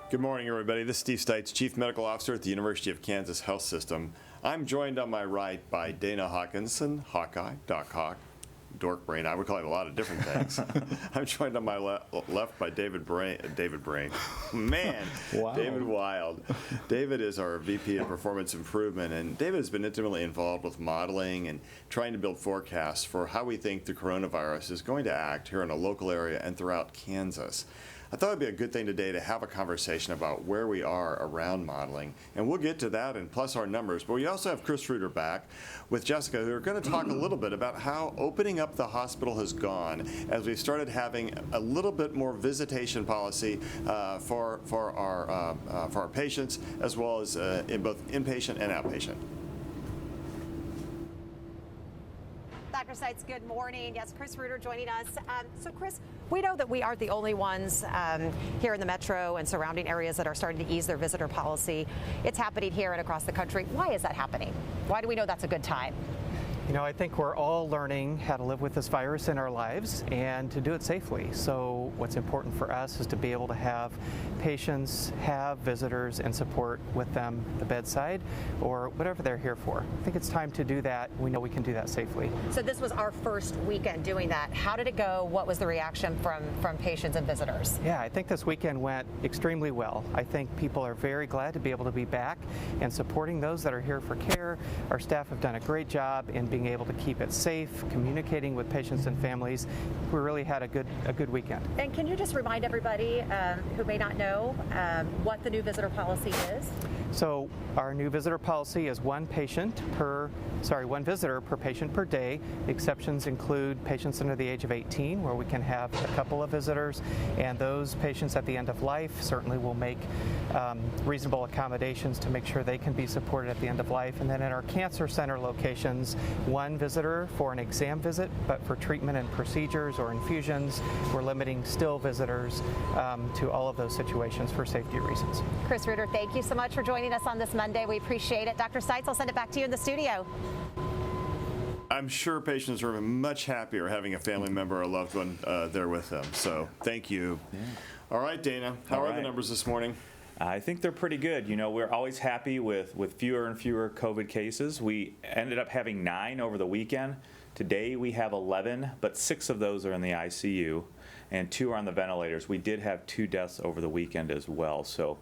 Good morning, everybody. This is Steve Stites, Chief Medical Officer at the University of Kansas Health System. I'm joined on my right by Dana Hawkinson, Hawkeye, Doc Hawk, Dork Brain. I would call him a lot of different things. I'm joined on my left by David Brain. Man, wow. David Wild. David is our VP of Performance Improvement, and David has been intimately involved with modeling and trying to build forecasts for how we think the coronavirus is going to act here in a local area and throughout Kansas. I thought it would be a good thing today to have a conversation about where we are around modeling, and we'll get to that and plus our numbers. But we also have Chris Reuter back with Jessica, who are going to talk a little bit about how opening up the hospital has gone as we've started having a little bit more visitation policy for our patients, as well as in both inpatient and outpatient. Dr. Stites, good morning. Yes, Chris Reuter joining us. So, Chris, we know that we aren't the only ones here in the metro and surrounding areas that are starting to ease their visitor policy. It's happening here and across the country. Why is that happening? Why do we know that's a good time? You know, I think we're all learning how to live with this virus in our lives and to do it safely. So what's important for us is to be able to have patients, have visitors, and support with them at the bedside or whatever they're here for. I think it's time to do that. We know we can do that safely. So this was our first weekend doing that. How did it go? What was the reaction from patients and visitors? Yeah, I think this weekend went extremely well. I think people are very glad to be able to be back and supporting those that are here for care. Our staff have done a great job in being able to keep it safe, communicating with patients and families. We really had a good weekend. And can you just remind everybody who may not know what the new visitor policy is? So our new visitor policy is one visitor per patient per day. The exceptions include patients under the age of 18, where we can have a couple of visitors, and those patients at the end of life certainly will make reasonable accommodations to make sure they can be supported at the end of life. And then in our cancer center locations, one visitor for an exam visit, but for treatment and procedures or infusions, we're limiting still visitors to all of those situations for safety reasons. Chris Reuter, thank you so much for joining us on this Monday. We appreciate it. Dr. Stites, I'll send it back to you in the studio. I'm sure patients are much happier having a family member or a loved one there with them. So thank you. Yeah. All right, Dana, how are the numbers this morning? I think they're pretty good. You know, we're always happy with fewer and fewer COVID cases. We ended up having 9 over the weekend. Today we have 11, but 6 of those are in the ICU and 2 are on the ventilators. We did have 2 deaths over the weekend as well. So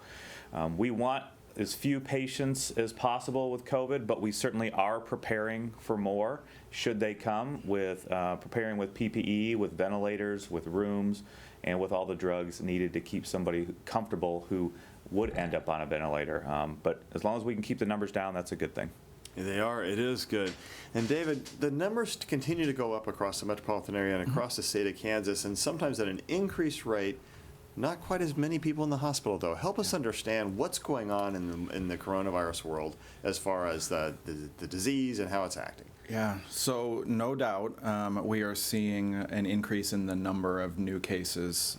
we want as few patients as possible with COVID, but we certainly are preparing for more should they come, with preparing with PPE, with ventilators, with rooms, and with all the drugs needed to keep somebody comfortable who would end up on a ventilator. But as long as we can keep the numbers down, that's a good thing. Yeah, they are. It is good. And David, the numbers continue to go up across the metropolitan area and across the state of Kansas, and sometimes at an increased rate. Not quite as many people in the hospital, though. Help us understand what's going on in the coronavirus world as far as the disease and how it's acting. Yeah, so no doubt we are seeing an increase in the number of new cases,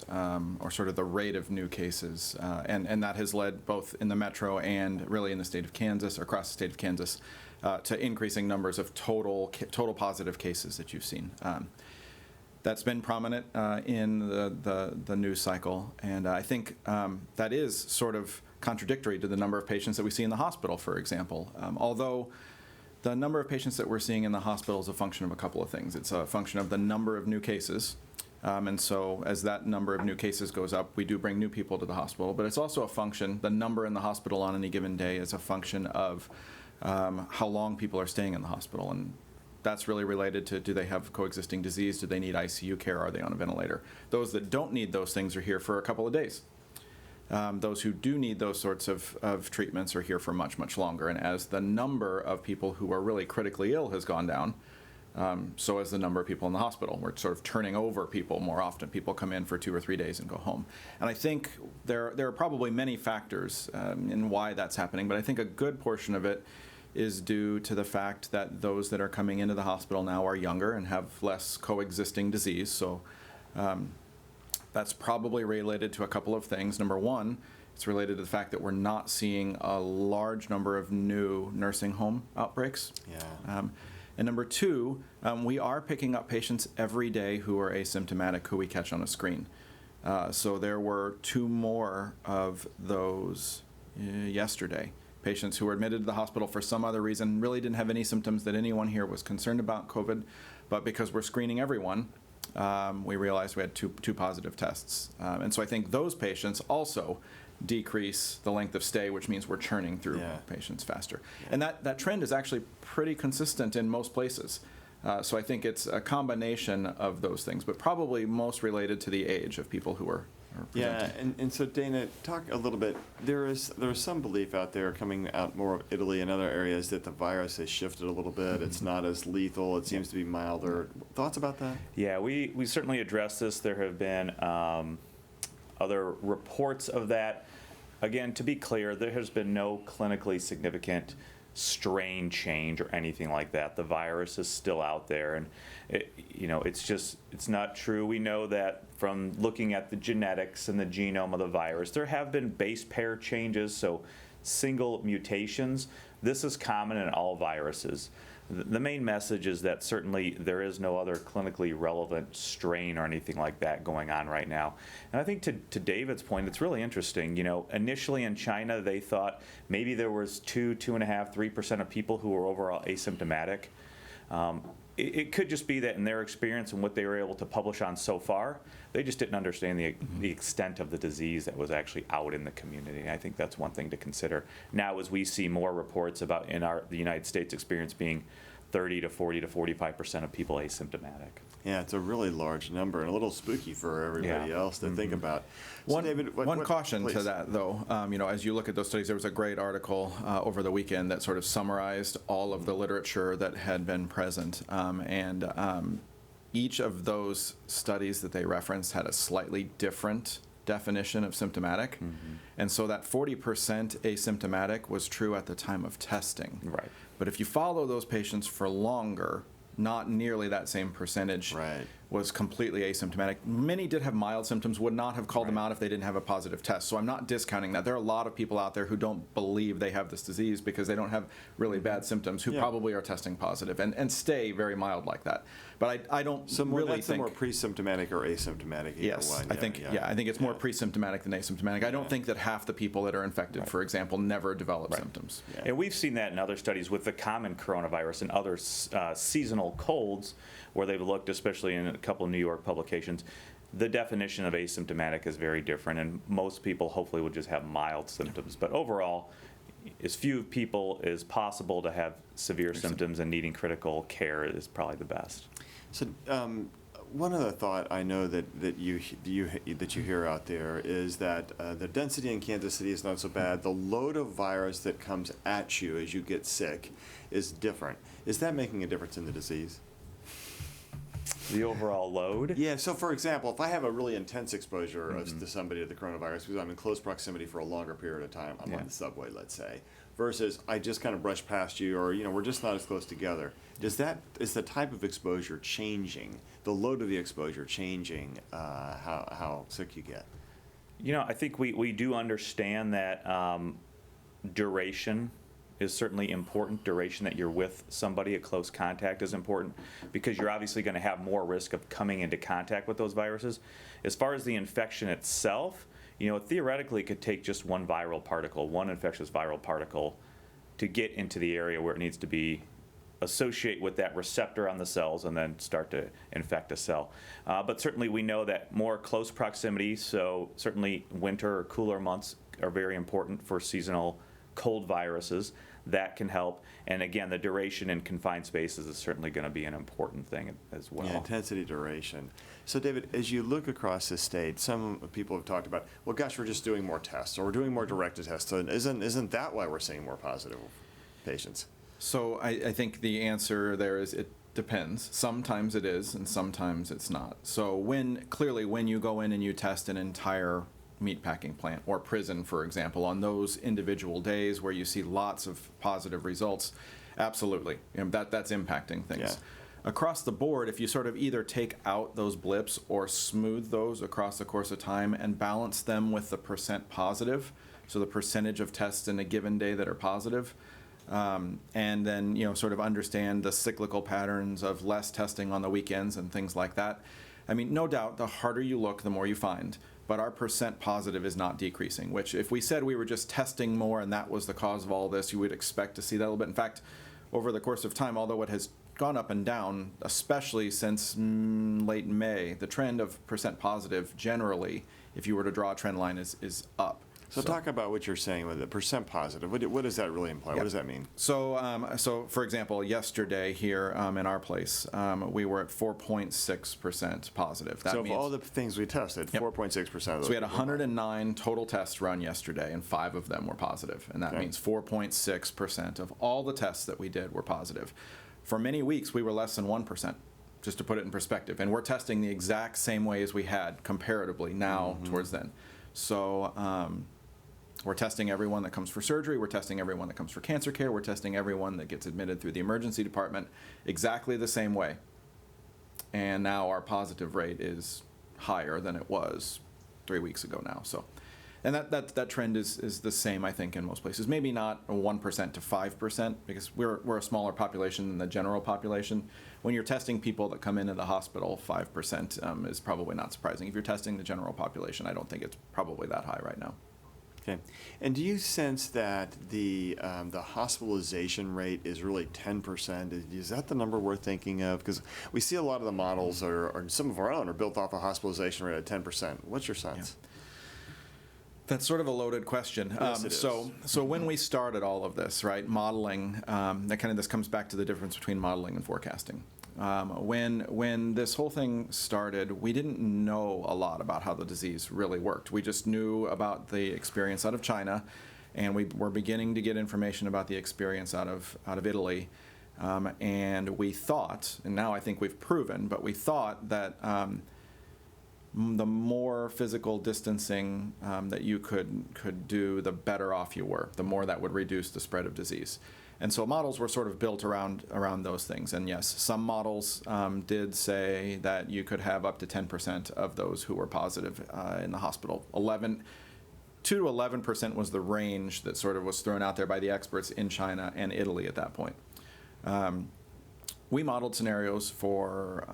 or sort of the rate of new cases, and that has led both in the metro and really in the state of Kansas, or across the state of Kansas, to increasing numbers of total positive cases that you've seen. That's been prominent in the news cycle, and I think that is sort of contradictory to the number of patients that we see in the hospital, for example. Although the number of patients that we're seeing in the hospital is a function of a couple of things. It's a function of the number of new cases, and so as that number of new cases goes up, we do bring new people to the hospital, but it's also a function, the number in the hospital on any given day is a function of how long people are staying in the hospital, and that's really related to, do they have coexisting disease? Do they need ICU care? Are they on a ventilator? Those that don't need those things are here for a couple of days. Those who do need those sorts of treatments are here for much, much longer. And as the number of people who are really critically ill has gone down, so has the number of people in the hospital. We're sort of turning over people more often. People come in for 2 or 3 days and go home. And I think there are probably many factors in why that's happening, but I think a good portion of it is due to the fact that those that are coming into the hospital now are younger and have less coexisting disease. So that's probably related to a couple of things. Number one, it's related to the fact that we're not seeing a large number of new nursing home outbreaks. Yeah. And number two, we are picking up patients every day who are asymptomatic who we catch on a screen. So there were 2 more of those yesterday. Patients who were admitted to the hospital for some other reason, really didn't have any symptoms that anyone here was concerned about COVID, but because we're screening everyone, we realized we had two positive tests. And so I think those patients also decrease the length of stay, which means we're churning through patients faster. And that trend is actually pretty consistent in most places. So I think it's a combination of those things, but probably most related to the age of people who are presenting. And so Dana, talk a little bit. There is some belief out there coming out more of Italy and other areas that the virus has shifted a little bit. It's not as lethal. It seems to be milder. Thoughts about that? Yeah, we certainly addressed this. There have been other reports of that. Again, to be clear, there has been no clinically significant strain change or anything like that. The virus is still out there, and it's not true. We know that from looking at the genetics and the genome of the virus, there have been base pair changes, so single mutations. This is common in all viruses. The main message is that certainly there is no other clinically relevant strain or anything like that going on right now. And I think to David's point, it's really interesting. Initially in China, they thought maybe there was 2.5%, 3% of people who were overall asymptomatic. It could just be that in their experience and what they were able to publish on so far, they just didn't understand the extent of the disease that was actually out in the community. And I think that's one thing to consider. Now, as we see more reports about the United States experience being 30 to 40 to 45% of people asymptomatic. Yeah, it's a really large number and a little spooky for everybody else to think about. So David, one caution please. to that, though, as you look at those studies, there was a great article over the weekend that sort of summarized all of the literature that had been present, and each of those studies that they referenced had a slightly different definition of symptomatic, and so that 40% asymptomatic was true at the time of testing. Right. But if you follow those patients for longer, not nearly that same percentage was completely asymptomatic. Many did have mild symptoms, would not have called them out if they didn't have a positive test. So I'm not discounting that. There are a lot of people out there who don't believe they have this disease because they don't have really bad symptoms, who probably are testing positive and stay very mild like that. But I don't really think... more pre-symptomatic or asymptomatic. Yes, I think it's more pre-symptomatic than asymptomatic. I don't think that half the people that are infected, for example, never develop symptoms. And we've seen that in other studies with the common coronavirus and other seasonal colds, where they've looked, especially in a couple of New York publications, the definition of asymptomatic is very different, and most people hopefully would just have mild symptoms. But overall, as few people as possible to have severe symptoms and needing critical care is probably the best. So one other thought I know that you hear out there is that the density in Kansas City is not so bad. The load of virus that comes at you as you get sick is different. Is that making a difference in the disease? The overall load? Yeah, so for example, if I have a really intense exposure to somebody to the coronavirus because I'm in close proximity for a longer period of time, I'm on the subway, let's say, versus I just kind of brush past you, or we're just not as close together. Is the type of exposure changing, the load of the exposure changing how sick you get? I think we do understand that duration is certainly important. Duration that you're with somebody at close contact is important, because you're obviously going to have more risk of coming into contact with those viruses. As far as the infection itself, theoretically it could take just one infectious viral particle to get into the area where it needs to be, associate with that receptor on the cells, and then start to infect a cell. But certainly we know that more close proximity, so certainly winter or cooler months are very important for seasonal cold viruses. That can help. And again, the duration in confined spaces is certainly going to be an important thing as well. Yeah, intensity, duration. So David, as you look across the state, some people have talked about, well, gosh, we're just doing more tests, or we're doing more directed tests. So isn't that why we're seeing more positive patients? So I think the answer there is it depends. Sometimes it is, and sometimes it's not. So when you go in and you test an entire meatpacking plant or prison, for example, on those individual days where you see lots of positive results, absolutely, that's impacting things. Yeah. Across the board, if you sort of either take out those blips or smooth those across the course of time and balance them with the percent positive, so the percentage of tests in a given day that are positive, and then sort of understand the cyclical patterns of less testing on the weekends and things like that. I mean, no doubt, the harder you look, the more you find. but our percent positive is not decreasing, which if we said we were just testing more and that was the cause of all this, you would expect to see that a little bit. In fact, over the course of time, although it has gone up and down, especially since late May, the trend of percent positive generally, if you were to draw a trend line, is up. So talk about what you're saying with the percent positive. What does that really imply? Yeah. What does that mean? So for example, yesterday here in our place, we were at 4.6% positive. That So means, of all the things we tested, Yep. 4.6% of those. so we had people- 109 total tests run yesterday, and 5 of them were positive. And that Okay. means 4.6% of all the tests that we did were positive. For many weeks, we were less than 1%, just to put it in perspective. And we're testing the exact same way as we had comparatively now towards then. So we're testing everyone that comes for surgery. We're testing everyone that comes for cancer care. We're testing everyone that gets admitted through the emergency department exactly the same way. And now our positive rate is higher than it was 3 weeks ago now. So, and that trend is the same, I think, in most places. Maybe not a 1% to 5%, because we're a smaller population than the general population. When you're testing people that come into the hospital, 5% is probably not surprising. If you're testing the general population, I don't think it's probably that high right now. Okay. And do you sense that the hospitalization rate is really 10%? Is that the number we're thinking of? Because we see a lot of the models, or some of our own, are built off a hospialization rate at 10%. What's your sense? Yeah. That's sort of a loaded question. Yes, it So when we started all of this, right, modeling, this comes back to the difference between modeling and forecasting. When this whole thing started, we didn't know a lot about how the disease really worked. We just knew about the experience out of China, and we were beginning to get information about the experience out of Italy. And we thought, and now I think we've proven, but we thought that the more physical distancing that you could do, the better off you were, the more that would reduce the spread of disease. And so models were sort of built around those things. And yes, some models did say that you could have up to 10% of those who were positive in the hospital. 2 to 11% was the range that sort of was thrown out there by the experts in China and Italy at that point. We modeled scenarios for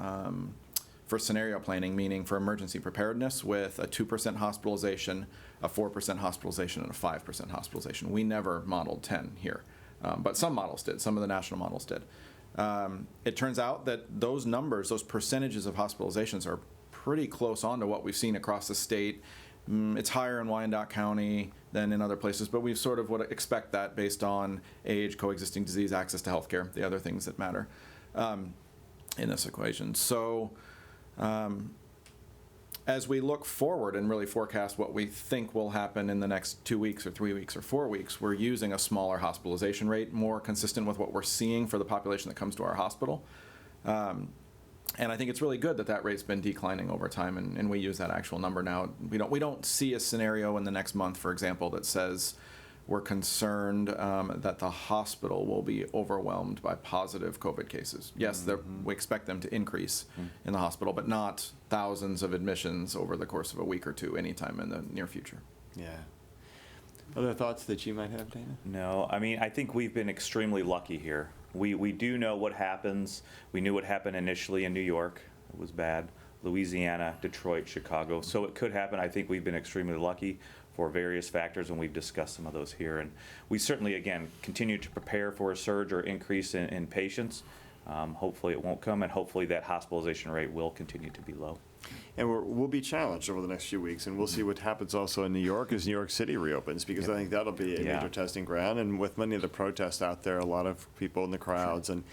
scenario planning, meaning for emergency preparedness, with a 2% hospitalization, a 4% hospitalization, and a 5% hospitalization. We never modeled 10 here. But some models did. Some of the national models did. It turns out that those numbers, those percentages of hospitalizations, are pretty close on to what we've seen across the state. It's higher in Wyandotte County than in other places, but we sort of would expect that based on age, coexisting disease, access to healthcare, the other things that matter in this equation. So as we look forward and really forecast what we think will happen in the next 2 weeks or 3 weeks or 4 weeks, we're using a smaller hospitalization rate, more consistent with what we're seeing for the population that comes to our hospital. And I think it's really good that rate's been declining over time, and we use that actual number now. We don't see a scenario in the next month, for example, that says we're concerned that the hospital will be overwhelmed by positive COVID cases. Yes, we expect them to increase in the hospital, but not thousands of admissions over the course of a week or two anytime in the near future. Yeah. Other thoughts that you might have, Dana? No, I mean, I think we've been extremely lucky here. We do know what happens. We knew what happened initially in New York. It was bad. Louisiana, Detroit, Chicago. So it could happen. I think we've been extremely lucky for various factors, and we've discussed some of those here. And we certainly, again, continue to prepare for a surge or increase in patients. Hopefully it won't come, and hopefully that hospitalization rate will continue to be low. And we'll be challenged over the next few weeks, and we'll see what happens also in New York as New York City reopens, because I think that'll be a major testing ground. And with many of the protests out there, a lot of people in the crowds, and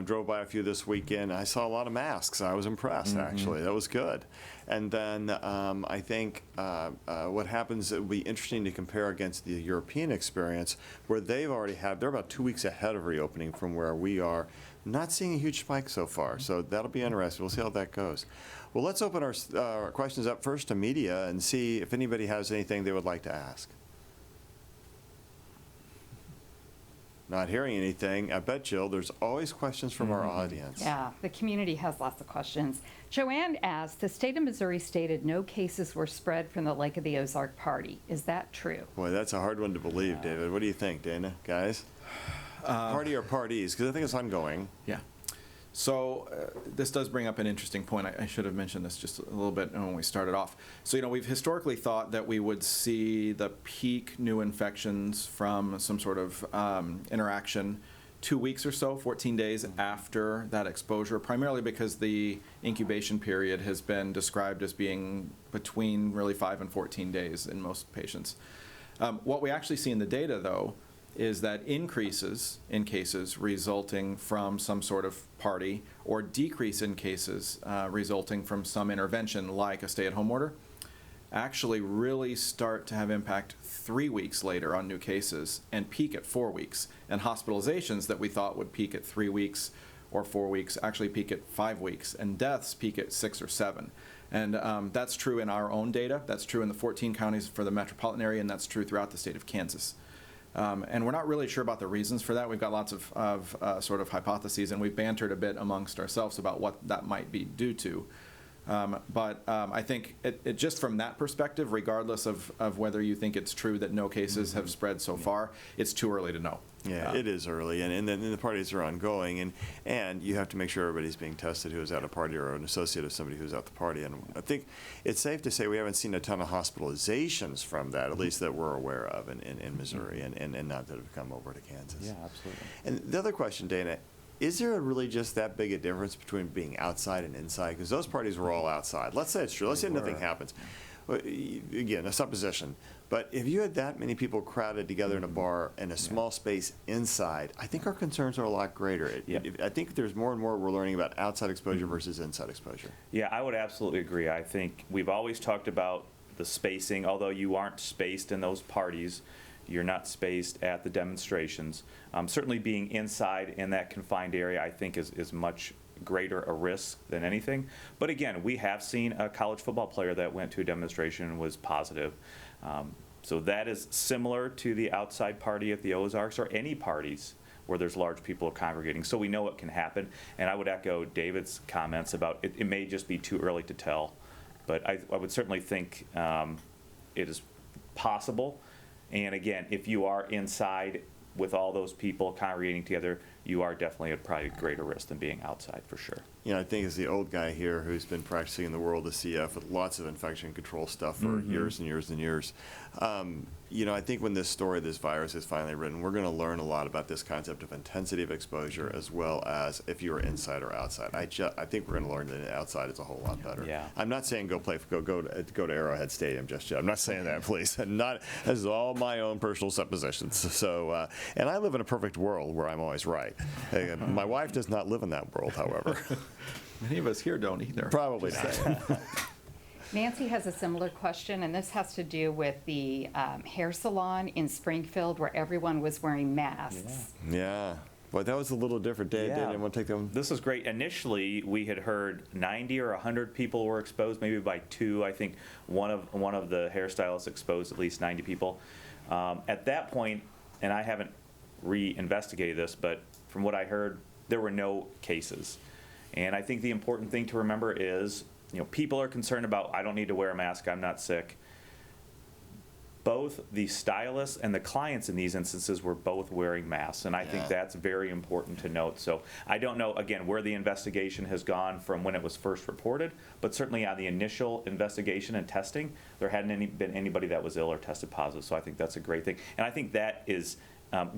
drove by a few this weekend. I saw a lot of masks. I was impressed, actually. That was good. And then I think what happens, it will be interesting to compare against the European experience, where they're about 2 weeks ahead of reopening from where we are. Not seeing a huge spike so far, so that'll be interesting. We'll see how that goes. Well, let's open our questions up first to media and see if anybody has anything they would like to ask. Not hearing anything. I bet, Jill, there's always questions from our audience. Yeah, the community has lots of questions. Joanne asks, the state of Missouri stated no cases were spread from the Lake of the Ozark party. Is that true? Boy, that's a hard one to believe, David. What do you think, Dana, guys? Party or parties? Because I think it's ongoing. Yeah. So this does bring up an interesting point. I should have mentioned this just a little bit when we started off. So, we've historically thought that we would see the peak new infections from some sort of interaction 2 weeks or so, 14 days after that exposure, primarily because the incubation period has been described as being between really 5 and 14 days in most patients. What we actually see in the data, though, is that increases in cases resulting from some sort of party or decrease in cases resulting from some intervention like a stay-at-home order actually really start to have impact 3 weeks later on new cases and peak at 4 weeks. And hospitalizations that we thought would peak at 3 weeks or 4 weeks actually peak at 5 weeks, and deaths peak at 6 or 7. And that's true in our own data. That's true in the 14 counties for the metropolitan area, and that's true throughout the state of Kansas. And we're not really sure about the reasons for that. We've got lots of sort of hypotheses, and we've bantered a bit amongst ourselves about what that might be due to. But I think it just from that perspective, regardless of whether you think it's true that no cases have spread so far, it's too early to know. Yeah, it is early, and then the parties are ongoing, and you have to make sure everybody's being tested who is at a party or an associate of somebody who's at the party. And I think it's safe to say we haven't seen a ton of hospitalizations from that, at least that we're aware of in Missouri, and not that have come over to Kansas. Yeah, absolutely. And the other question, Dana, is there really just that big a difference between being outside and inside? Because those parties were all outside. Let's say it's true. Let's say nothing happens. Well, again, a supposition. But if you had that many people crowded together in a bar in a small space inside, I think our concerns are a lot greater. I think there's more and more we're learning about outside exposure versus inside exposure. Yeah, I would absolutely agree. I think we've always talked about the spacing, although you aren't spaced in those parties. You're not spaced at the demonstrations. Certainly being inside in that confined area, I think, is much greater a risk than anything. But again, we have seen a college football player that went to a demonstration and was positive. So that is similar to the outside party at the Ozarks or any parties where there's large people congregating. So we know it can happen. And I would echo David's comments about it may just be too early to tell. But I would certainly think it is possible. And again, if you are inside with all those people congregating together, you are definitely at probably greater risk than being outside for sure. I think as the old guy here who's been practicing in the world of CF with lots of infection control stuff for years and years and years, I think when this virus is finally written, we're going to learn a lot about this concept of intensity of exposure as well as if you are inside or outside. I think we're going to learn that outside is a whole lot better. Yeah. I'm not saying go to Arrowhead Stadium just yet. I'm not saying that, please. This is all my own personal suppositions. So, and I live in a perfect world where I'm always right. My wife does not live in that world, however. Many of us here don't either. Probably not. Nancy has a similar question, and this has to do with the hair salon in Springfield where everyone was wearing masks. Yeah. Well, that was a little different day. Yeah. Didn't want to take them. This is great. Initially, we had heard 90 or 100 people were exposed, maybe by 2. I think one of the hairstylists exposed at least 90 people. At that point, and I haven't re-investigated this, but from what I heard, there were no cases. And I think the important thing to remember is, people are concerned about, I don't need to wear a mask, I'm not sick. Both the stylists and the clients in these instances were both wearing masks, and I think that's very important to note. So I don't know, again, where the investigation has gone from when it was first reported, but certainly on the initial investigation and testing, there hadn't been anybody that was ill or tested positive, so I think that's a great thing. And I think that is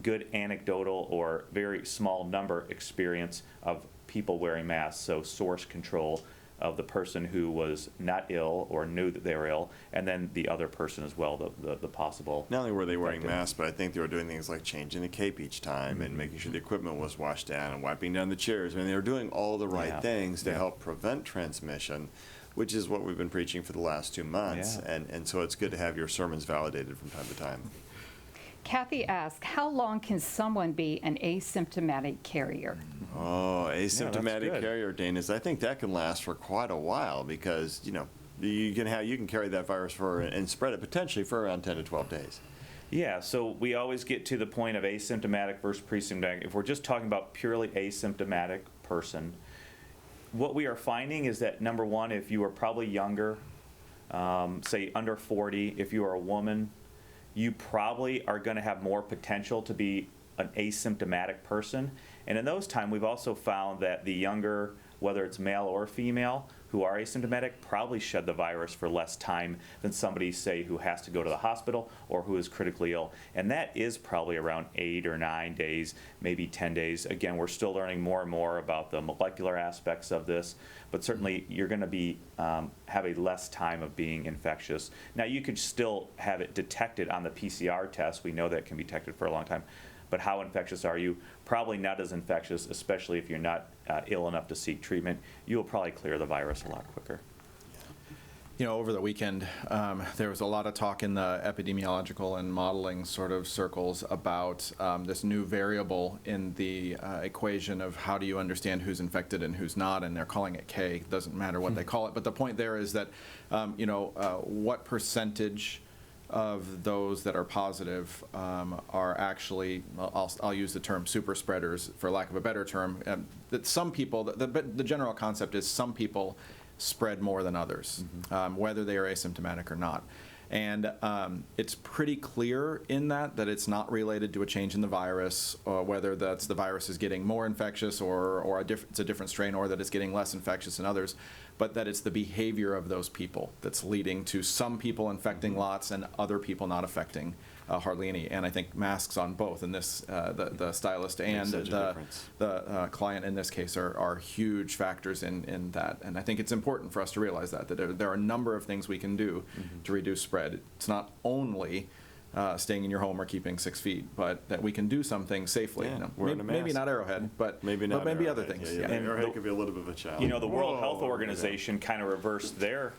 good anecdotal or very small number experience of people wearing masks, so source control of the person who was not ill or knew that they were ill, and then the other person as well, the possible. Not only were they wearing masks, but I think they were doing things like changing the cape each time and making sure the equipment was washed down and wiping down the chairs. I mean, they were doing all the right things to help prevent transmission, which is what we've been preaching for the last 2 months. Yeah. And so it's good to have your sermons validated from time to time. Kathy asks, how long can someone be an asymptomatic carrier? Oh, asymptomatic good. carrier, Dana, I think that can last for quite a while because, you can carry that virus and spread it potentially for around 10 to 12 days. Yeah, so we always get to the point of asymptomatic versus pre-symptomatic. If we're just talking about purely asymptomatic person, what we are finding is that, number one, if you are probably younger, say under 40, if you are a woman, you probably are going to have more potential to be an asymptomatic person. And in those times, we've also found that the younger, whether it's male or female, who are asymptomatic probably shed the virus for less time than somebody, say, who has to go to the hospital or who is critically ill. And that is probably around 8 or 9 days, maybe 10 days. Again, we're still learning more and more about the molecular aspects of this, but certainly you're going to be have a less time of being infectious. Now, you could still have it detected on the PCR test. We know that can be detected for a long time. But how infectious are you? Probably not as infectious, especially if you're not ill enough to seek treatment. You will probably clear the virus a lot quicker. You know, over the weekend, there was a lot of talk in the epidemiological and modeling sort of circles about this new variable in the equation of how do you understand who's infected and who's not, and they're calling it K. It doesn't matter what they call it. But the point there is that, what percentage of those that are positive are actually, I'll use the term super spreaders for lack of a better term, that some people, the general concept is some people spread more than others, whether they are asymptomatic or not. And it's pretty clear in that it's not related to a change in the virus, or whether that's the virus is getting more infectious or it's a different strain, or that it's getting less infectious than others, but that it's the behavior of those people that's leading to some people infecting lots and other people not affecting hardly any. And I think masks on both in this, the stylist and the client in this case are huge factors in that. And I think it's important for us to realize that there are a number of things we can do to reduce spread. It's not only staying in your home or keeping 6 feet, but that we can do some things safely. Yeah, maybe not Arrowhead, but maybe other things. Yeah. And Arrowhead could be a little bit of a challenge. The World Health Organization kind of reversed their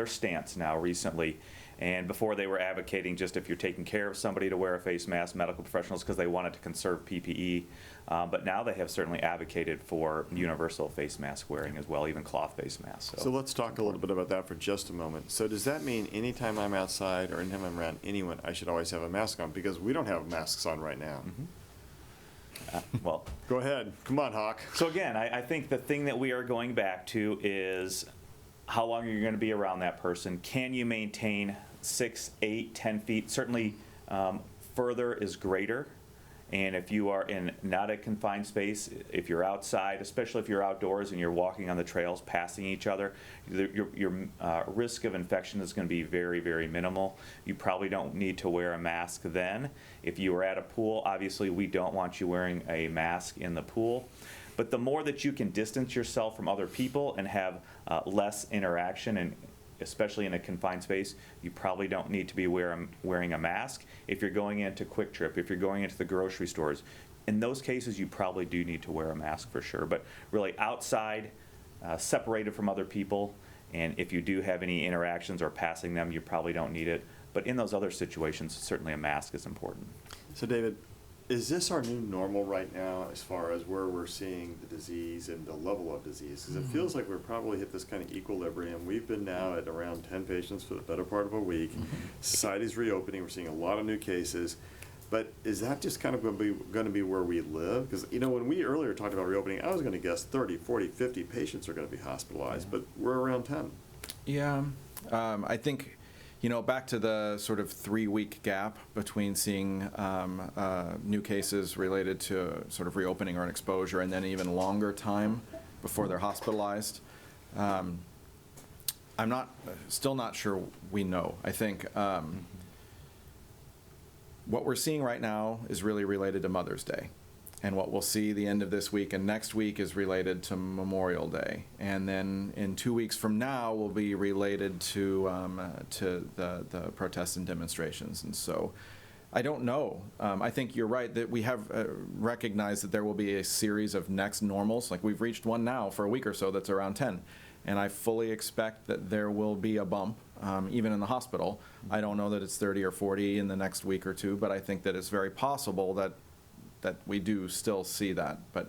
stance now recently. And before they were advocating just if you're taking care of somebody to wear a face mask, medical professionals, because they wanted to conserve PPE. But now they have certainly advocated for universal face mask wearing as well, even cloth face masks. So let's talk a little bit about that for just a moment. So does that mean anytime I'm outside or anytime I'm around anyone, I should always have a mask on? Because we don't have masks on right now. Well, go ahead. Come on, Hawk. So again, I think the thing that we are going back to is how long are you going to be around that person? Can you maintain 6, 8, 10 feet? Certainly further is greater. And if you are in not a confined space, if you're outside, especially if you're outdoors and you're walking on the trails passing each other, your risk of infection is going to be very, very minimal. You probably don't need to wear a mask then. If you are at a pool, obviously we don't want you wearing a mask in the pool. But the more that you can distance yourself from other people and have less interaction, and especially in a confined space, you probably don't need to be wearing a mask. If you're going into Quick Trip, if you're going into the grocery stores, in those cases you probably do need to wear a mask for sure. But really outside, separated from other people, and if you do have any interactions or passing them, you probably don't need it. But in those other situations, certainly a mask is important. So David, is this our new normal right now as far as where we're seeing the disease and the level of disease? Because it feels like we're probably hit this kind of equilibrium. We've been now at around 10 patients for the better part of a week. Society's reopening. We're seeing a lot of new cases. But is that just kind of going to be where we live? Because, when we earlier talked about reopening, I was going to guess 30, 40, 50 patients are going to be hospitalized, but we're around 10. Yeah. I think, back to the sort of 3-week gap between seeing new cases related to sort of reopening or an exposure, and then even longer time before they're hospitalized. I'm still not sure we know. I think what we're seeing right now is really related to Mother's Day. And what we'll see the end of this week and next week is related to Memorial Day. And then in 2 weeks from now will be related to the protests and demonstrations. And so I don't know. I think you're right that we have recognized that there will be a series of next normals. Like we've reached one now for a week or so that's around 10. And I fully expect that there will be a bump, even in the hospital. I don't know that it's 30 or 40 in the next week or two, but I think that it's very possible that we do still see that, but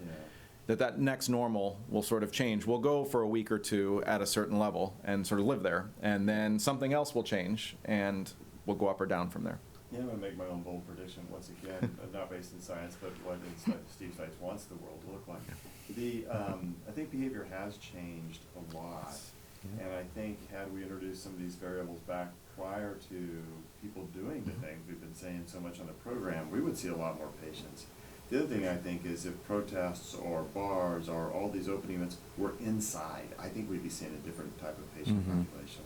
that next normal will sort of change. We'll go for a week or two at a certain level and sort of live there, and then something else will change, and we'll go up or down from there. Yeah, I'm going to make my own bold prediction once again, not based in science, but what Steve Stites wants the world to look like. I think behavior has changed a lot, and I think had we introduced some of these variables back prior to people doing the things we've been saying so much on the program, we would see a lot more patients. The other thing I think is if protests or bars or all these open events were inside, I think we'd be seeing a different type of patient population.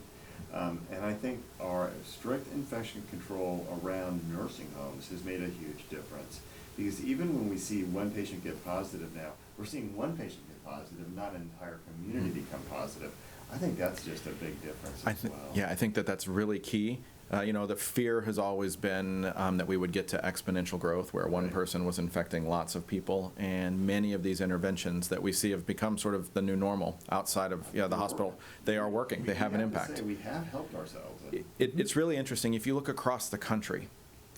And I think our strict infection control around nursing homes has made a huge difference. Because even when we see one patient get positive now, we're seeing one patient get positive, not an entire community become positive. I think that's just a big difference as well. Yeah, I think that that's really key. The fear has always been that we would get to exponential growth where one person was infecting lots of people, and many of these interventions that we see have become sort of the new normal outside of the hospital. They are working. They have an impact. We have helped ourselves. It's really interesting. If you look across the country,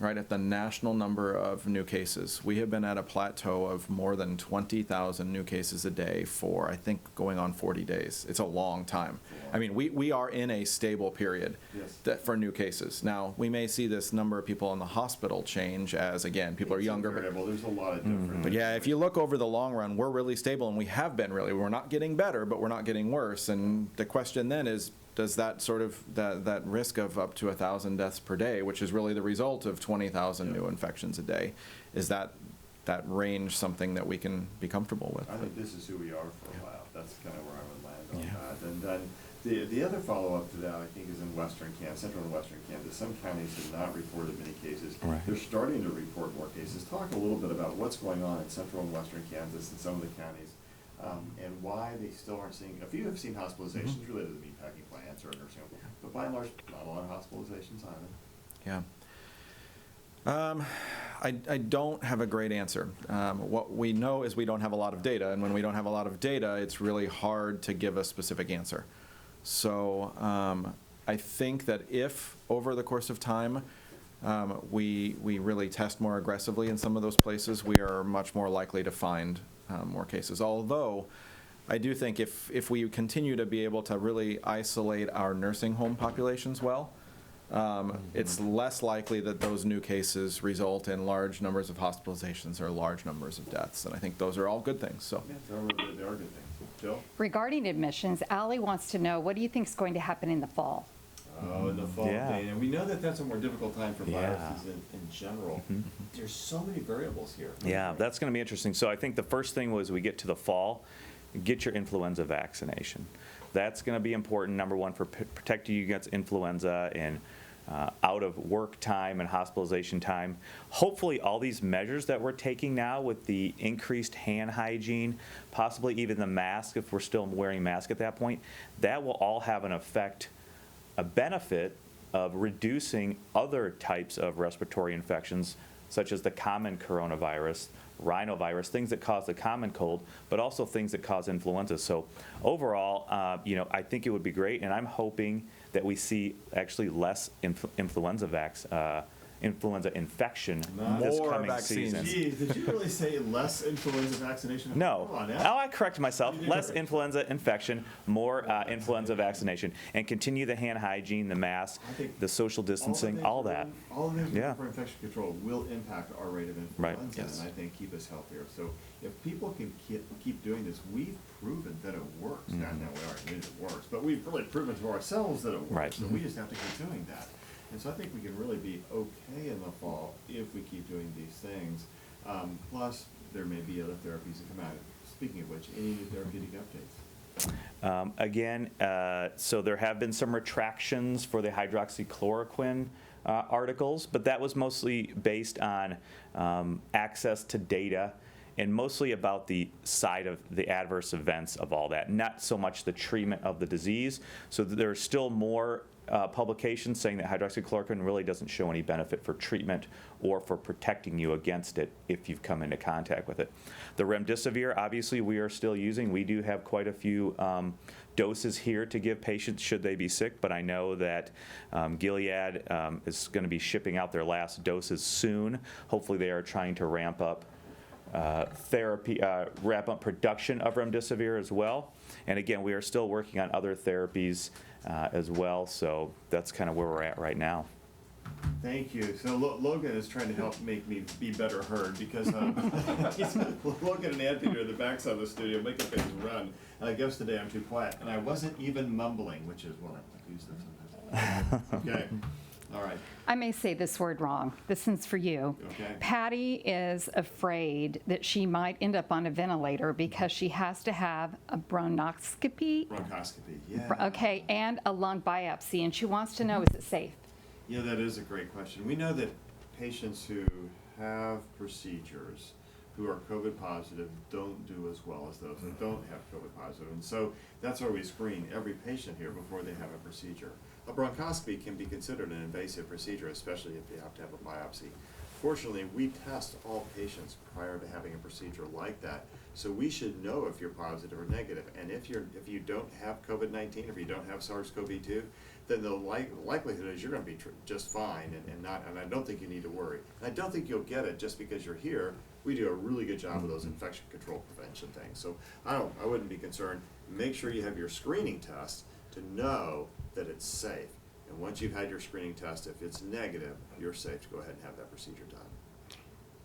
right, at the national number of new cases, we have been at a plateau of more than 20,000 new cases a day for, I think, going on 40 days. It's a long time. I mean, we are in a stable period for new cases. Now, we may see this number of people in the hospital change as, again, people are younger. There's a lot of different. But yeah, if you look over the long run, we're really stable, and we have been really. We're not getting better, but we're not getting worse. And the question then is, does that sort of, that risk of up to 1,000 deaths per day, which is really the result of 20,000 new infections a day, is that range something that we can be comfortable with? I think this is who we are for a while. That's kind of where I would land on that. And then the other follow-up to that, I think, is in central and western Kansas. Some counties have not reported many cases. Right. They're starting to report more cases. Talk a little bit about what's going on in central and western Kansas and some of the counties. And why they still aren't seeing, a few have seen hospitalizations related to meatpacking plants or nursing home, but by and large, not a lot of hospitalizations either. Yeah. I don't have a great answer. What we know is we don't have a lot of data, and when we don't have a lot of data, it's really hard to give a specific answer. So I think that if, over the course of time, we really test more aggressively in some of those places, we are much more likely to find more cases. Although, I do think if we continue to be able to really isolate our nursing home populations well, it's less likely that those new cases result in large numbers of hospitalizations or large numbers of deaths. And I think those are all good things. So. Yeah, they are good things. Jill? Regarding admissions, Allie wants to know, what do you think is going to happen in the fall? Oh, in the fall, and we know that that's a more difficult time for viruses in general. There's so many variables here. Yeah, that's going to be interesting. So I think the first thing was we get to the fall, get your influenza vaccination. That's going to be important, number one, for protecting you against influenza and out of work time and hospitalization time. Hopefully all these measures that we're taking now with the increased hand hygiene, possibly even the mask if we're still wearing masks at that point, that will all have an effect, a benefit of reducing other types of respiratory infections, such as the common coronavirus, rhinovirus, things that cause the common cold, but also things that cause influenza. So overall, I think it would be great, and I'm hoping that we see actually less influenza infection this More coming vaccines. season. Geez, did you really say less influenza vaccination? No. Come on now. Oh, I corrected myself. Less influenza infection, more influenza vaccination, and continue the hand hygiene, the mask, I think the social distancing, all that. All of things Yeah. for infection control will impact our rate of Right. influenza, Yes. and I think keep us healthier. So if people can keep doing this, we've proven that it works. Now we already knew it works, but we've really proven to ourselves that it works. Right. So we just have to keep doing that. And so I think we can really be okay in the fall if we keep doing these things. Plus, there may be other therapies that come out. Speaking of which, any new therapeutic updates? Again, so there have been some retractions for the hydroxychloroquine articles, but that was mostly based on access to data and mostly about the side of the adverse events of all that, not so much the treatment of the disease. So there's still more publications saying that hydroxychloroquine really doesn't show any benefit for treatment or for protecting you against it if you've come into contact with it. The remdesivir, obviously, we are still using. We do have quite a few doses here to give patients should they be sick, but I know that Gilead is going to be shipping out their last doses soon. Hopefully they are trying to ramp up ramp up production of remdesivir as well. And again, we are still working on other therapies as well, so that's kind of where we're at right now. Thank you. So Logan is trying to help make me be better heard because Logan and Anthony are at the backside of the studio making things run. And I guess today I'm too quiet, and I wasn't even mumbling, which is what I'm accused of sometimes. Okay. All right. I may say this word wrong. This one's for you. Okay. Patty is afraid that she might end up on a ventilator because she has to have a bronchoscopy. Bronchoscopy, yeah. Okay, and a lung biopsy, and she wants to know, is it safe? Yeah, that is a great question. We know that patients who have procedures who are COVID positive don't do as well as those who don't have COVID positive. And so that's why we screen every patient here before they have a procedure. A bronchoscopy can be considered an invasive procedure, especially if you have to have a biopsy. Fortunately, we test all patients prior to having a procedure like that, so we should know if you're positive or negative. And if you don't have COVID-19, if you don't have SARS-CoV-2, then the likelihood is you're going to be just fine, and I don't think you need to worry. And I don't think you'll get it just because you're here. We do a really good job of those infection control prevention things, so I wouldn't be concerned. Make sure you have your screening test to know that it's safe. And once you've had your screening test, if it's negative, you're safe to go ahead and have that procedure done.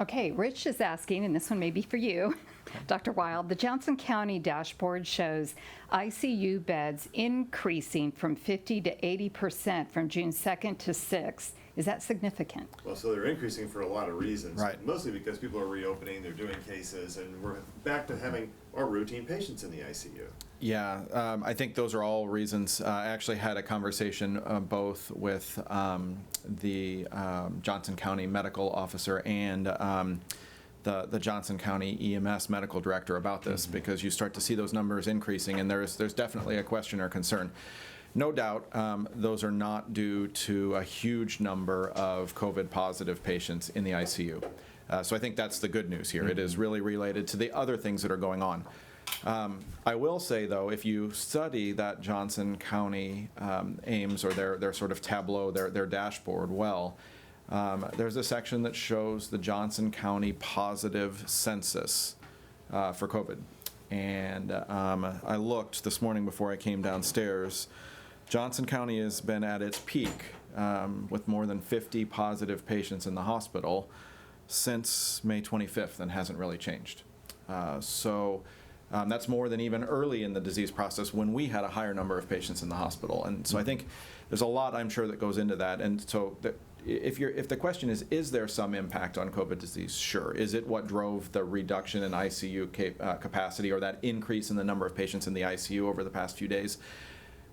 Okay, Rich is asking, and this one may be for you, Dr. Wild. The Johnson County dashboard shows ICU beds increasing from 50 to 80% from June 2nd to 6th. Is that significant? Well, so they're increasing for a lot of reasons. Right. Mostly because people are reopening, they're doing cases, and we're back to having our routine patients in the ICU. Yeah, I think those are all reasons. I actually had a conversation both with the Johnson County medical officer and the Johnson County EMS medical director about this, because you start to see those numbers increasing, and there's definitely a question or concern. No doubt, those are not due to a huge number of COVID positive patients in the ICU. So I think that's the good news here. It is really related to the other things that are going on. I will say, though, if you study that Johnson County AIMS, or their sort of tableau, their dashboard well, there's a section that shows the Johnson County positive census for COVID. And I looked this morning before I came downstairs. Johnson County has been at its peak with more than 50 positive patients in the hospital since May 25th and hasn't really changed. So that's more than even early in the disease process when we had a higher number of patients in the hospital. And so I think there's a lot, I'm sure, that goes into that. And so if the question is there some impact on COVID disease? Sure. Is it what drove the reduction in ICU capacity, or that increase in the number of patients in the ICU over the past few days?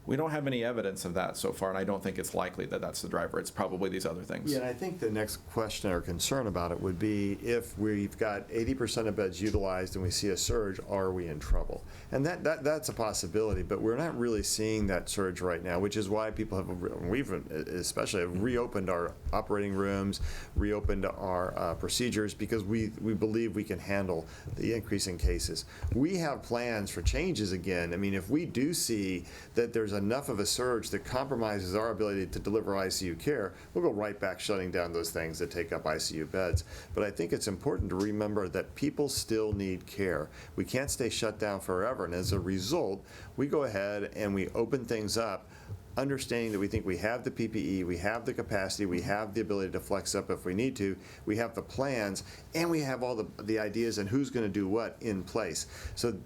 We don't have any evidence of that so far, and I don't think it's likely that that's the driver. It's probably these other things. Yeah, and I think the next question or concern about it would be, if we've got 80% of beds utilized and we see a surge, are we in trouble? And that's a possibility, but we're not really seeing that surge right now, which is why people we've especially have reopened our operating rooms, reopened our procedures, because we believe we can handle the increase in cases. We have plans for changes again. I mean, if we do see that there's enough of a surge that compromises our ability to deliver ICU care, we'll go right back shutting down those things that take up ICU beds. But I think it's important to remember that people still need care. We can't stay shut down forever, and as a result, we go ahead and we open things up, understanding that we think we have the PPE, we have the capacity, we have the ability to flex up if we need to, we have the plans, and we have all the ideas and who's going to do what in place. So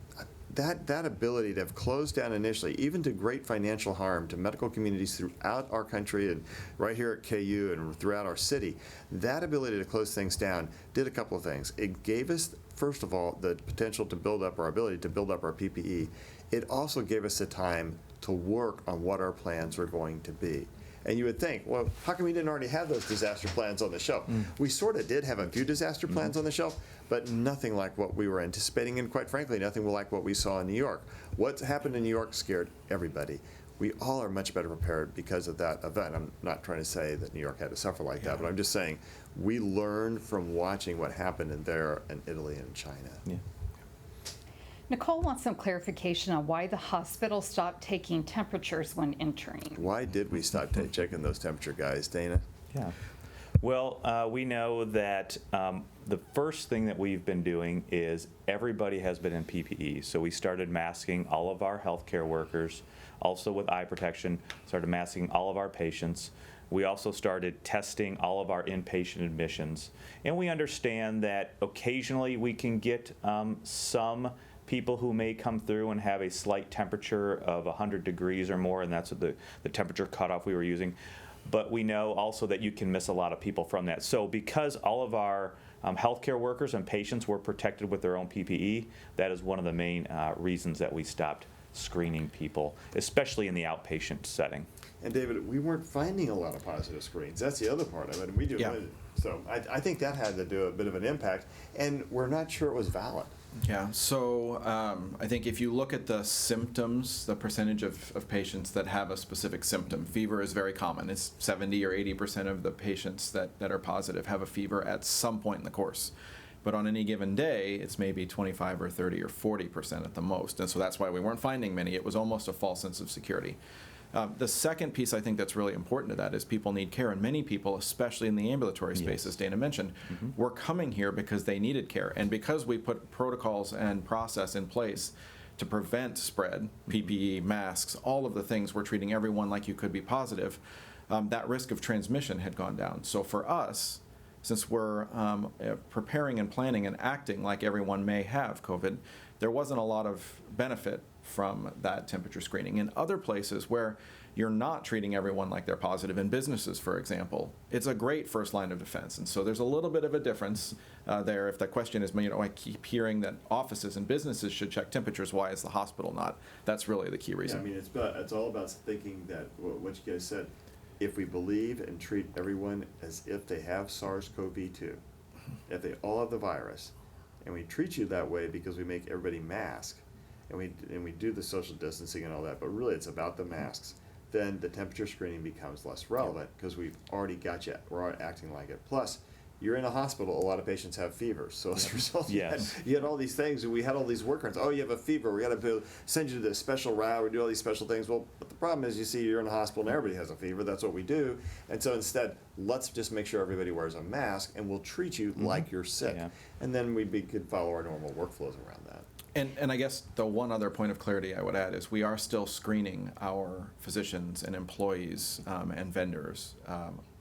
that ability to have closed down initially, even to great financial harm to medical communities throughout our country and right here at KU and throughout our city, that ability to close things down did a couple of things. It gave us, first of all, the potential to build up our ability to build up our PPE. It also gave us the time to work on what our plans were going to be. And you would think, well, how come we didn't already have those disaster plans on the shelf? We sort of did have a few disaster plans on the shelf, but nothing like what we were anticipating, and quite frankly, nothing like what we saw in New York. What happened in New York scared everybody. We all are much better prepared because of that event. I'm not trying to say that New York had to suffer like that, but I'm just saying we learned from watching what happened in there in Italy and China. Yeah. Nicole wants some clarification on why the hospital stopped taking temperatures when entering. Why did we stop checking those temperature guys, Dana? Yeah. Well, we know that the first thing that we've been doing is everybody has been in PPE. So we started masking all of our healthcare workers, also with eye protection, started masking all of our patients. We also started testing all of our inpatient admissions. And we understand that occasionally we can get some people who may come through and have a slight temperature of 100 degrees or more, and that's what the temperature cutoff we were using. but we know also that you can miss a lot of people from that. So because all of our healthcare workers and patients were protected with their own PPE, that is one of the main reasons that we stopped screening people, especially in the outpatient setting. And David, we weren't finding a lot of positive screens. That's the other part of it. And we do. Yeah. So I think that had to do a bit of an impact, and we're not sure it was valid. Yeah, so I think if you look at the symptoms, the percentage of patients that have a specific symptom, fever is very common. It's 70 or 80% of the patients that are positive have a fever at some point in the course. But on any given day, it's maybe 25 or 30 or 40% at the most. And so that's why we weren't finding many. It was almost a false sense of security. The second piece I think that's really important to that is people need care, and many people, especially in the ambulatory space, as Dana mentioned, were coming here because they needed care. And because we put protocols and process in place to prevent spread, PPE, masks, all of the things, we're treating everyone like you could be positive, that risk of transmission had gone down. So for us, since we're preparing and planning and acting like everyone may have COVID, there wasn't a lot of benefit from that temperature screening. In other places where you're not treating everyone like they're positive, in businesses, for example, it's a great first line of defense. And so there's a little bit of a difference there. If the question is, I keep hearing that offices and businesses should check temperatures, why is the hospital not? That's really the key reason. Yeah, it's all about thinking that what you guys said. If we believe and treat everyone as if they have SARS-CoV-2, if they all have the virus, and we treat you that way because we make everybody mask, and we do the social distancing and all that, but really it's about the masks, then the temperature screening becomes less relevant because we've already got you, we're already acting like it. Plus, you're in a hospital, a lot of patients have fevers. So as a result, Yes. you had all these things, and we had all these workarounds. Oh, you have a fever, we got to send you to this special route, we do all these special things. Well, but the problem is, you see, you're in a hospital and everybody has a fever, that's what we do. And so instead, let's just make sure everybody wears a mask, and we'll treat you like you're sick. Yeah. And then we could follow our normal workflows around that. And I guess the one other point of clarity I would add is we are still screening our physicians and employees and vendors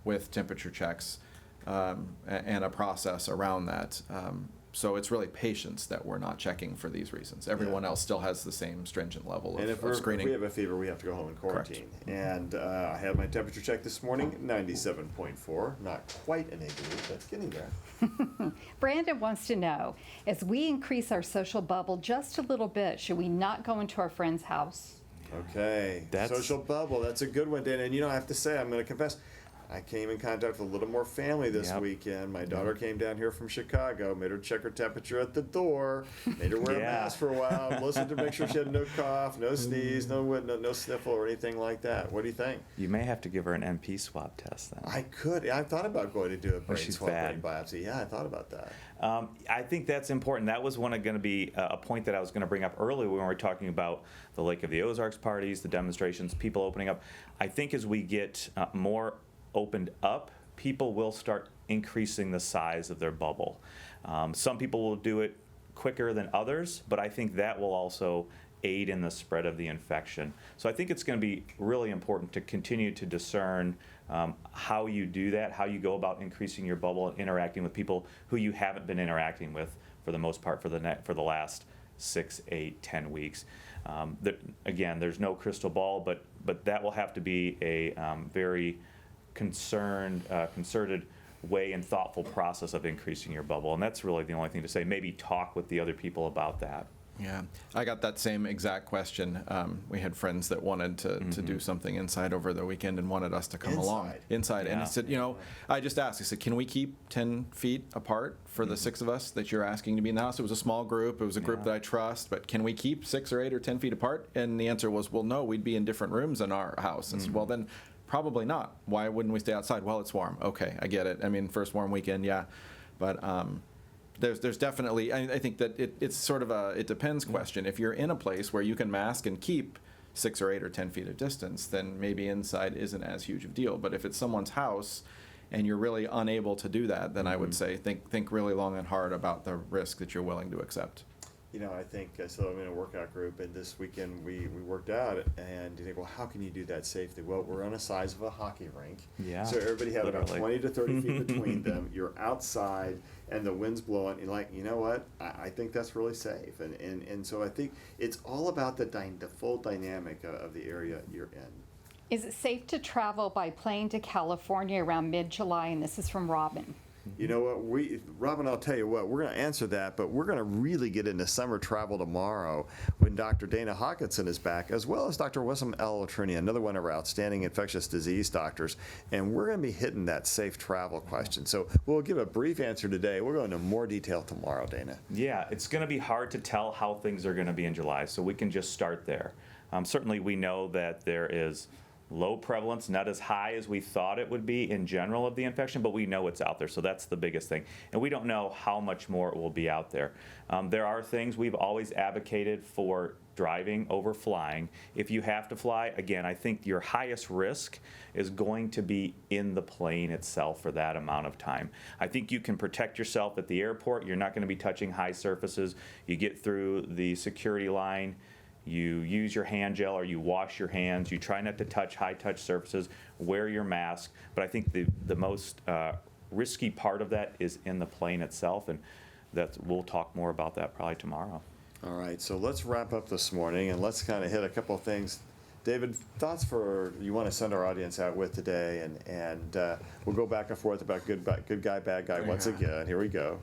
with temperature checks and a process around that. So it's really patients that we're not checking for these reasons. Everyone else still has the same stringent level And of if screening. we have a fever, we have to go home and quarantine. And I had my temperature check this morning, 97.4. Not quite an igloo, but it's getting there. Brandon wants to know, as we increase our social bubble just a little bit, should we not go into our friend's house? Okay, social bubble, that's a good one, Dana. And I have to say, I'm going to confess, I came in contact with a little more family this weekend. My daughter came down here from Chicago, made her check her temperature at the door, made her wear a mask for a while, listened to make sure she had no cough, no sneeze, no sniffle or anything like that. What do you think? You may have to give her an MP swab test then. I could. I thought about going to do a brain she's swab, bad. brain biopsy. Yeah, I thought about that. I think that's important. That was going to be a point that I was going to bring up earlier when we were talking about the Lake of the Ozarks parties, the demonstrations, people opening up. I think as we get more opened up, people will start increasing the size of their bubble. Some people will do it quicker than others, but I think that will also aid in the spread of the infection. So I think it's going to be really important to continue to discern how you do that, how you go about increasing your bubble and interacting with people who you haven't been interacting with for the most part for the last 6, 8, 10 weeks. Again, there's no crystal ball, but that will have to be a very concerted way and thoughtful process of increasing your bubble. And that's really the only thing to say. Maybe talk with the other people about that. Yeah, I got that same exact question. We had friends that wanted to do something inside over the weekend and wanted us to come along. Inside. And I said, I just asked, I said, can we keep 10 feet apart for the 6 of us that you're asking to be in the house? It was a small group. It was a group that I trust. But can we keep 6 or 8 or 10 feet apart? And the answer was, well, no, we'd be in different rooms in our house. And I said, well, then probably not. Why wouldn't we stay outside? Well, it's warm. Okay, I get it. I mean, first warm weekend, yeah. But there's definitely, I think that it's sort of it depends question. If you're in a place where you can mask and keep 6 or 8 or 10 feet of distance, then maybe inside isn't as huge of a deal. But if it's someone's house and you're really unable to do that, then I would say think really long and hard about the risk that you're willing to accept. I think, so I'm in a workout group, and this weekend we worked out, and you think, well, how can you do that safely? Well, we're on the size of a hockey rink. Yeah, so everybody had about literally 20 to 30 feet between them. You're outside, and the wind's blowing. You're like, you know what? I think that's really safe. And so I think it's all about the full dynamic of the area you're in. Is it safe to travel by plane to California around mid-July? And this is from Robin. You know what, Robin, I'll tell you what, we're going to answer that, but we're going to really get into summer travel tomorrow when Dr. Dana Hawkinson is back, as well as Dr. Wissam El Trini, another one of our outstanding infectious disease doctors, and we're going to be hitting that safe travel question. So we'll give a brief answer today. We'll go into more detail tomorrow, Dana. Yeah, it's going to be hard to tell how things are going to be in July, so we can just start there. Certainly we know that there is low prevalence, not as high as we thought it would be in general of the infection, but we know it's out there, so that's the biggest thing. And we don't know how much more it will be out there. There are things we've always advocated for driving over flying. If you have to fly, again, I think your highest risk is going to be in the plane itself for that amount of time. I think you can protect yourself at the airport. You're not going to be touching high surfaces. You get through the security line. You use your hand gel or you wash your hands. You try not to touch high-touch surfaces. Wear your mask. But I think the most risky part of that is in the plane itself, and we'll talk more about that probably tomorrow. All right, so let's wrap up this morning, and let's kind of hit a couple of things. David, thoughts you want to send our audience out with today, and we'll go back and forth about good guy, bad guy once again. Here we go.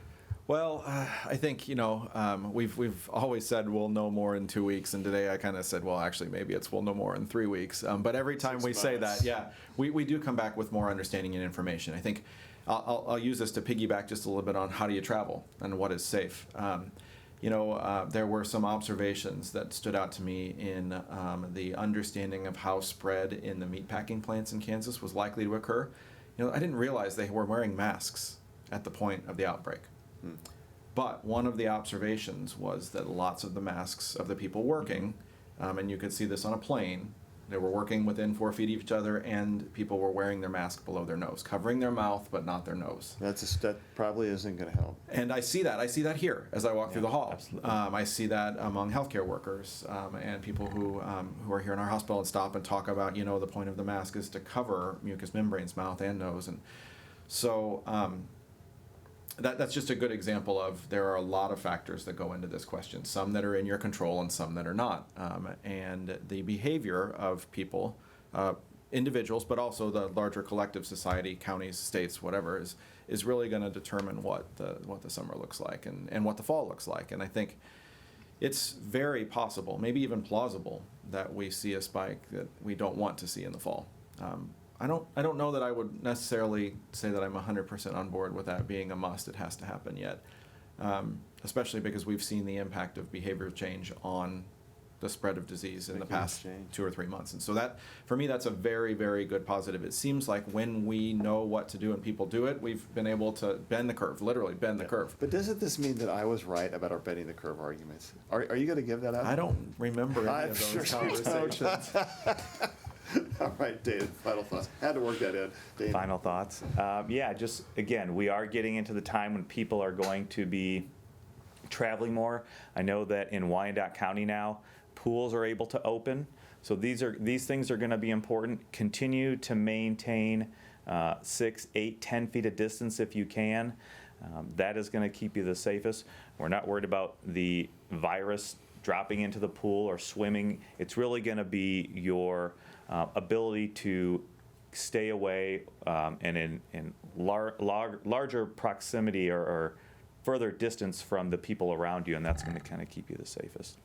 Well, I think, we've always said we'll know more in 2 weeks, and today I kind of said, well, actually, maybe we'll know more in 3 weeks. But every time we say that, we do come back with more understanding and information. I think I'll use this to piggyback just a little bit on how do you travel and what is safe. There were some observations that stood out to me in the understanding of how spread in the meatpacking plants in Kansas was likely to occur. I didn't realize they were wearing masks at the point of the outbreak. But one of the observations was that lots of the masks of the people working, and you could see this on a plane, they were working within 4 feet of each other, and people were wearing their mask below their nose, covering their mouth but not their nose. That probably isn't going to help. And I see that here as I walk through the hall. I see that among healthcare workers and people who are here in our hospital and stop and talk about, the point of the mask is to cover mucous membranes, mouth and nose. And so that's just a good example of there are a lot of factors that go into this question, some that are in your control and some that are not. And the behavior of people, individuals, but also the larger collective society, counties, states, whatever, is really going to determine what the summer looks like and what the fall looks like. And I think it's very possible, maybe even plausible, that we see a spike that we don't want to see in the fall. I don't know that I would necessarily say that I'm 100% on board with that being a must. It has to happen yet, especially because we've seen the impact of behavior change on the spread of disease in the past 2 or 3 months. And so that, for me, that's a very, very good positive. It seems like when we know what to do and people do it, we've been able to bend the curve, literally bend the curve. But doesn't this mean that I was right about our bending the curve arguments? Are you going to give that up? I don't remember any of those conversations. All right, David, final thoughts. Had to work that in. Dana. Final thoughts. Just again, we are getting into the time when people are going to be traveling more. I know that in Wyandotte County now, pools are able to open. So these things are going to be important. Continue to maintain 6, 8, 10 feet of distance if you can. That is going to keep you the safest. We're not worried about the virus dropping into the pool or swimming. It's really going to be your ability to stay away and in larger proximity or further distance from the people around you, and that's going to kind of keep you the safest.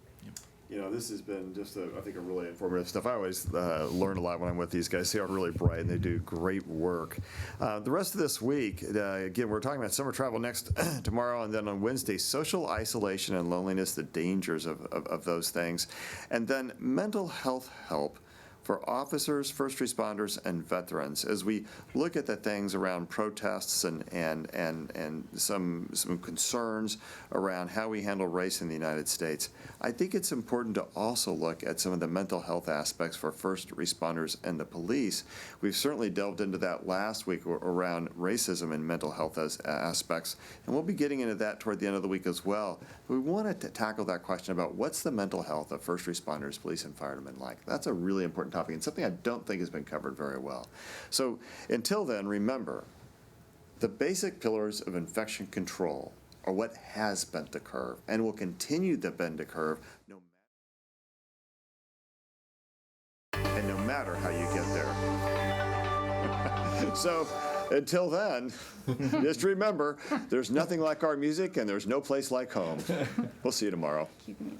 This has been just, I think, a really informative stuff. I always learn a lot when I'm with these guys. They are really bright, and they do great work. The rest of this week, again, we're talking about summer travel next tomorrow, and then on Wednesday, social isolation and loneliness, the dangers of those things, and then mental health help for officers, first responders, and veterans as we look at the things around protests and some concerns around how we handle race in the United States. I think it's important to also look at some of the mental health aspects for first responders and the police. We've certainly delved into that last week around racism and mental health aspects, and we'll be getting into that toward the end of the week as well. We wanted to tackle that question about what's the mental health of first responders, police, and firemen like. That's a really important topic and something I don't think has been covered very well. So until then, remember, the basic pillars of infection control are what has bent the curve and will continue to bend the curve no matter how you get there. So until then, just remember, there's nothing like our music and there's no place like home. We'll see you tomorrow. Keep me-